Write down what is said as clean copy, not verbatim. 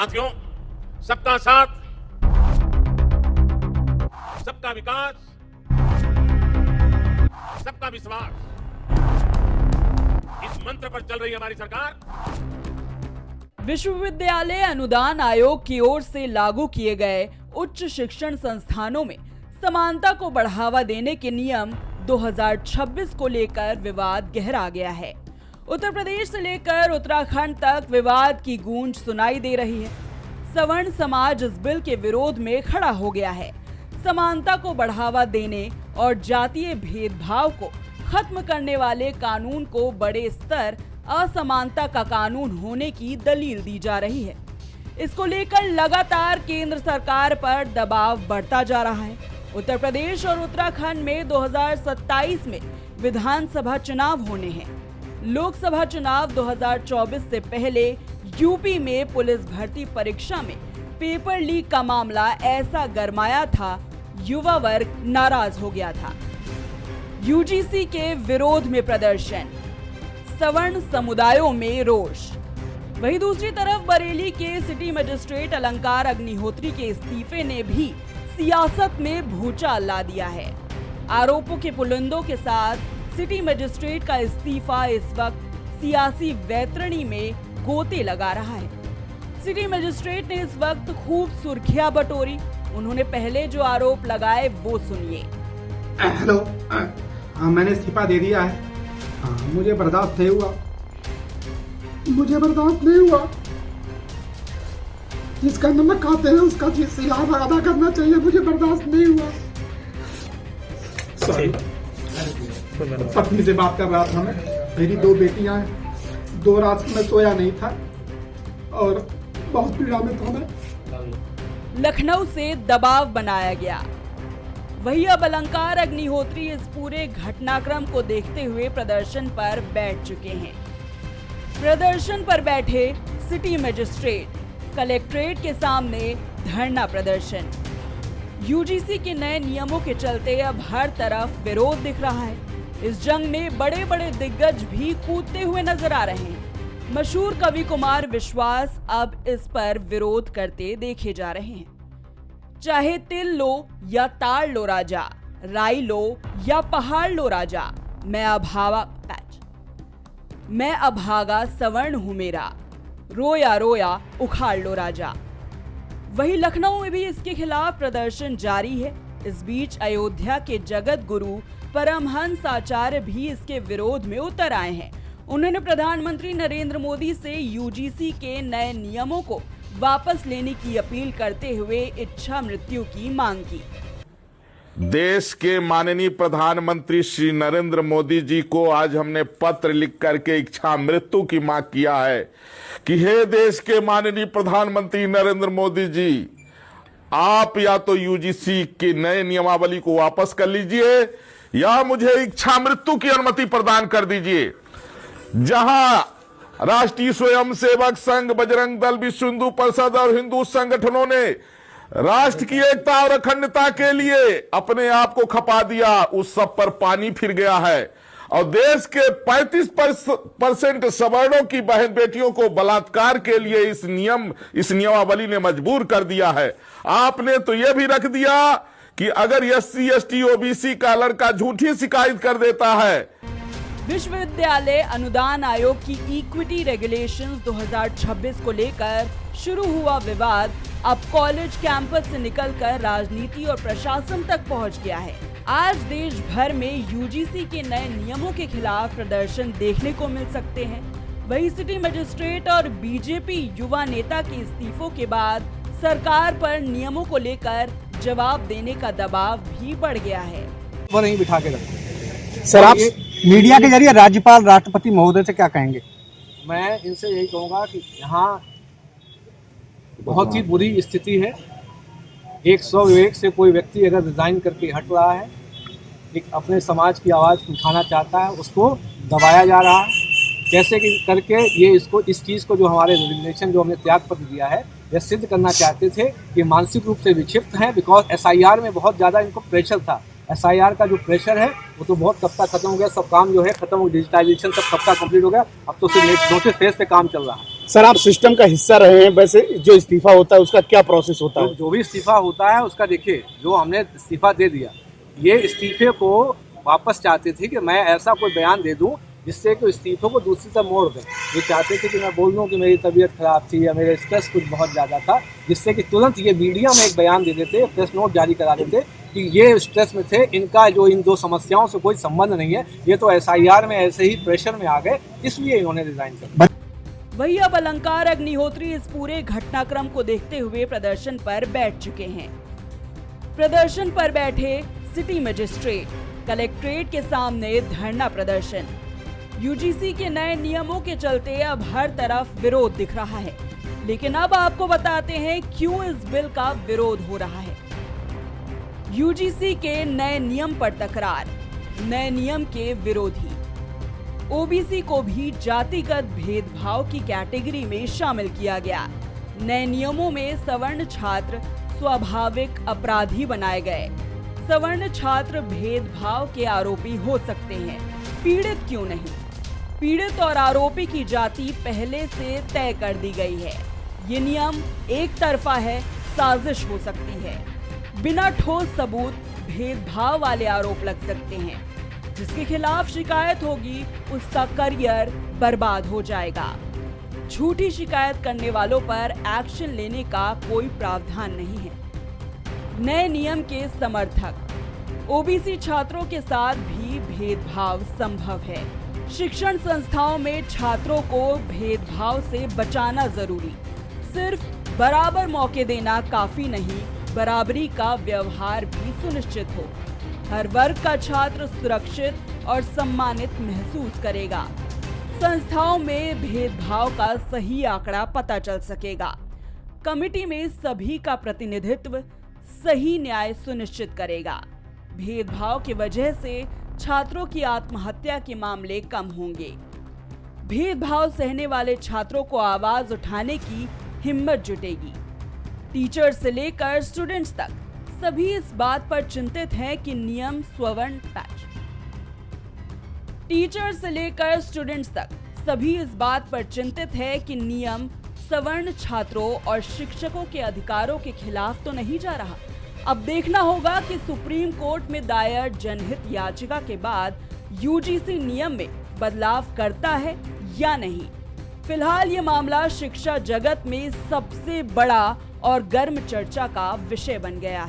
साथियों, सबका साथ, सबका विकास, सबका विश्वास, इस मंत्र पर चल रही हमारी सरकार। विश्वविद्यालय अनुदान आयोग की ओर से लागू किए गए उच्च शिक्षण संस्थानों में समानता को बढ़ावा देने के नियम 2026 को लेकर विवाद गहरा गया है। उत्तर प्रदेश से लेकर उत्तराखंड तक विवाद की गूंज सुनाई दे रही है। सवर्ण समाज इस बिल के विरोध में खड़ा हो गया है। समानता को बढ़ावा देने और जातीय भेदभाव को खत्म करने वाले कानून को बड़े स्तर असमानता का कानून होने की दलील दी जा रही है। इसको लेकर लगातार केंद्र सरकार पर दबाव बढ़ता जा रहा है। उत्तर प्रदेश और उत्तराखंड में 2027 में विधानसभा चुनाव होने हैं। लोकसभा चुनाव 2024 से पहले यूपी में पुलिस भर्ती परीक्षा में पेपर लीक का मामला ऐसा गरमाया था, युवा वर्ग नाराज हो गया था। यूजीसी के विरोध में प्रदर्शन, सवर्ण समुदायों में रोष। वहीं दूसरी तरफ बरेली के सिटी मजिस्ट्रेट अलंकार अग्निहोत्री के इस्तीफे ने भी सियासत में भूचाल ला दिया है। आरोपों के पुलिंदों के साथ सिटी मजिस्ट्रेट का इस्तीफा इस वक्त सियासी वैतरणी में गोते लगा रहा है। सिटी मजिस्ट्रेट ने इस वक्त खूब सुर्खियां बटोरी। उन्होंने पहले जो आरोप लगाए वो सुनिए। हेलो, मैंने इस्तीफा दे दिया है। मुझे बर्दाश्त नहीं हुआ। जिसका नमक खाते हैं उसका सिला अदा करना चाहिए। मुझे बर्दाश्त नहीं हुआ। सॉरी, पत्नी से बात कर रहा था मैं। मेरी 2 बेटियां हैं। 2 रात में सोया नहीं था और बहुत पीड़ा में था मैं। लखनऊ से दबाव बनाया गया। वही अब अलंकार अग्निहोत्री इस पूरे घटनाक्रम को देखते हुए प्रदर्शन पर बैठ चुके हैं। प्रदर्शन पर बैठे सिटी मजिस्ट्रेट, कलेक्ट्रेट के सामने धरना प्रदर्शन। यूजीसी के नए नियमों के चलते अब हर तरफ विरोध दिख रहा है। इस जंग में बड़े बड़े दिग्गज भी कूदते हुए नजर आ रहे हैं। मशहूर कवि कुमार विश्वास अब इस पर विरोध करते देखे जा रहे हैं। चाहे तिल लो या ताड़ लो राजा, राई लो या पहाड़ लो राजा, मैं अभागा सवर्ण हूं मेरा, रोया रोया उखाड़ लो राजा। वहीं लखनऊ में भी इसके खिलाफ प्रदर्शन जारी है। इस बीच अयोध्या के जगत गुरु परमहंस आचार्य भी इसके विरोध में उतर आए हैं। उन्होंने प्रधानमंत्री नरेंद्र मोदी से यूजीसी के नए नियमों को वापस लेने की अपील करते हुए इच्छा मृत्यु की मांग की। देश के माननीय प्रधानमंत्री श्री नरेंद्र मोदी जी को आज हमने पत्र लिख करके इच्छा मृत्यु की मांग किया है कि हे देश के माननीय प्रधानमंत्री नरेंद्र मोदी जी, आप या तो यूजीसी की नए नियमावली को वापस कर लीजिए या मुझे इच्छा मृत्यु की अनुमति प्रदान कर दीजिए। जहां राष्ट्रीय स्वयंसेवक संघ, बजरंग दल, विश्व हिंदू परिषद और हिंदू संगठनों ने राष्ट्र की एकता और अखंडता के लिए अपने आप को खपा दिया, उस सब पर पानी फिर गया है और देश के 35% सवर्णों की बहन बेटियों को बलात्कार के लिए इस नियमावली ने मजबूर कर दिया है। आपने तो यह भी रख दिया कि अगर SC, ST, OBC का लड़का झूठी शिकायत कर देता है। विश्वविद्यालय अनुदान आयोग की इक्विटी रेगुलेशंस 2026 को लेकर शुरू हुआ विवाद अब कॉलेज कैंपस से निकलकर राजनीति और प्रशासन तक पहुंच गया है। आज देश भर में यूजीसी के नए नियमों के खिलाफ प्रदर्शन देखने को मिल सकते हैं। वहीं सिटी मजिस्ट्रेट और बीजेपी युवा नेता के इस्तीफों के बाद सरकार पर नियमों को लेकर जवाब देने का दबाव भी बढ़ गया है। वो नहीं बिठा के रखते। सर, आप मीडिया के जरिए राज्यपाल राष्ट्रपति महोदय से क्या कहेंगे? मैं इनसे यही कहूँगा कि यहाँ बहुत ही बुरी स्थिति है। एक स्वविवेक से कोई व्यक्ति अगर रिजाइन करके हट रहा है, एक अपने समाज की आवाज़ उठाना चाहता है, उसको दबाया जा रहा है। कैसे करके ये इस चीज़ को जो हमारे रेजिग्नेशन जो हमने त्याग पत्र दिया है, यह सिद्ध करना चाहते थे कि मानसिक रूप से विक्षिप्त हैं। बिकॉज SIR में बहुत ज़्यादा इनको प्रेशर था। SIR का जो प्रेशर है वो तो बहुत कब तक खत्म हो गया। सब काम जो है खत्म हो, डिजिटाइजेशन सब कब तक कंप्लीट हो गया। अब तो सिर्फ नोटिस फेज पे काम चल रहा है। सर आप सिस्टम का हिस्सा रहे हैं, वैसे जो इस्तीफा होता है उसका क्या प्रोसेस होता है? जो भी इस्तीफा होता है उसका देखिए, जो हमने इस्तीफा दे दिया, ये इस्तीफे को वापस चाहते थे कि मैं ऐसा कोई बयान दे दूं जिससे कि इस्तीफे को दूसरी तरफ मोड़ दें। ये चाहते थे कि मैं बोल दूं कि मेरी तबीयत खराब थी या मेरा स्ट्रेस कुछ बहुत ज़्यादा था, जिससे कि तुरंत ये मीडिया में एक बयान दे देते, प्रेस नोट जारी करा देते कि ये स्ट्रेस में थे, इनका जो इन दो समस्याओं से कोई संबंध नहीं है, ये तो SIR में ऐसे ही प्रेशर में आ गए, इसलिए इन्होंने रिजाइन कर दिया। वही अब अलंकार अग्निहोत्री इस पूरे घटनाक्रम को देखते हुए प्रदर्शन पर बैठ चुके हैं। प्रदर्शन पर बैठे सिटी मजिस्ट्रेट, कलेक्ट्रेट के सामने धरना प्रदर्शन। UGC के नए नियमों के चलते अब हर तरफ विरोध दिख रहा है, लेकिन अब आपको बताते हैं क्यों इस बिल का विरोध हो रहा है। UGC के नए नियम पर तकरार, नए नियम के विरोधी। OBC को भी जातिगत भेदभाव की कैटेगरी में शामिल किया गया। नए नियमों में सवर्ण छात्र स्वाभाविक अपराधी बनाए गए। सवर्ण छात्र भेदभाव के आरोपी हो सकते हैं, पीड़ित क्यों नहीं? पीड़ित और आरोपी की जाति पहले से तय कर दी गई है। ये नियम एक तरफा है, साजिश हो सकती है। बिना ठोस सबूत भेदभाव वाले आरोप लग सकते हैं। जिसके खिलाफ शिकायत होगी उसका करियर बर्बाद हो जाएगा। झूठी शिकायत करने वालों पर एक्शन लेने का कोई प्रावधान नहीं है। नए नियम के समर्थक, OBC छात्रों के साथ भी भेदभाव संभव है। शिक्षण संस्थाओं में छात्रों को भेदभाव से बचाना जरूरी। सिर्फ बराबर मौके देना काफी नहीं, बराबरी का व्यवहार भी सुनिश्चित हो। हर वर्ग का छात्र सुरक्षित और सम्मानित महसूस करेगा। संस्थाओं में भेदभाव का सही आंकड़ा पता चल सकेगा। कमिटी में सभी का प्रतिनिधित्व सही न्याय सुनिश्चित करेगा। भेदभाव की वजह से छात्रों की आत्महत्या के मामले कम होंगे। भेदभाव सहने वाले छात्रों को आवाज उठाने की हिम्मत जुटेगी। टीचर से लेकर स्टूडेंट्स तक सभी इस बात पर चिंतित हैं कि नियम सवर्ण पैच। टीचर से लेकर स्टूडेंट्स तक सभी इस बात पर चिंतित है कि नियम सवर्ण छात्रों और शिक्षकों के अधिकारों के खिलाफ तो नहीं जा रहा। अब देखना होगा कि सुप्रीम कोर्ट में दायर जनहित याचिका के बाद UGC नियम में बदलाव करता है या नहीं। फिलहाल ये मामला शिक्षा जगत में सबसे बड़ा और गर्म चर्चा का विषय बन गया है।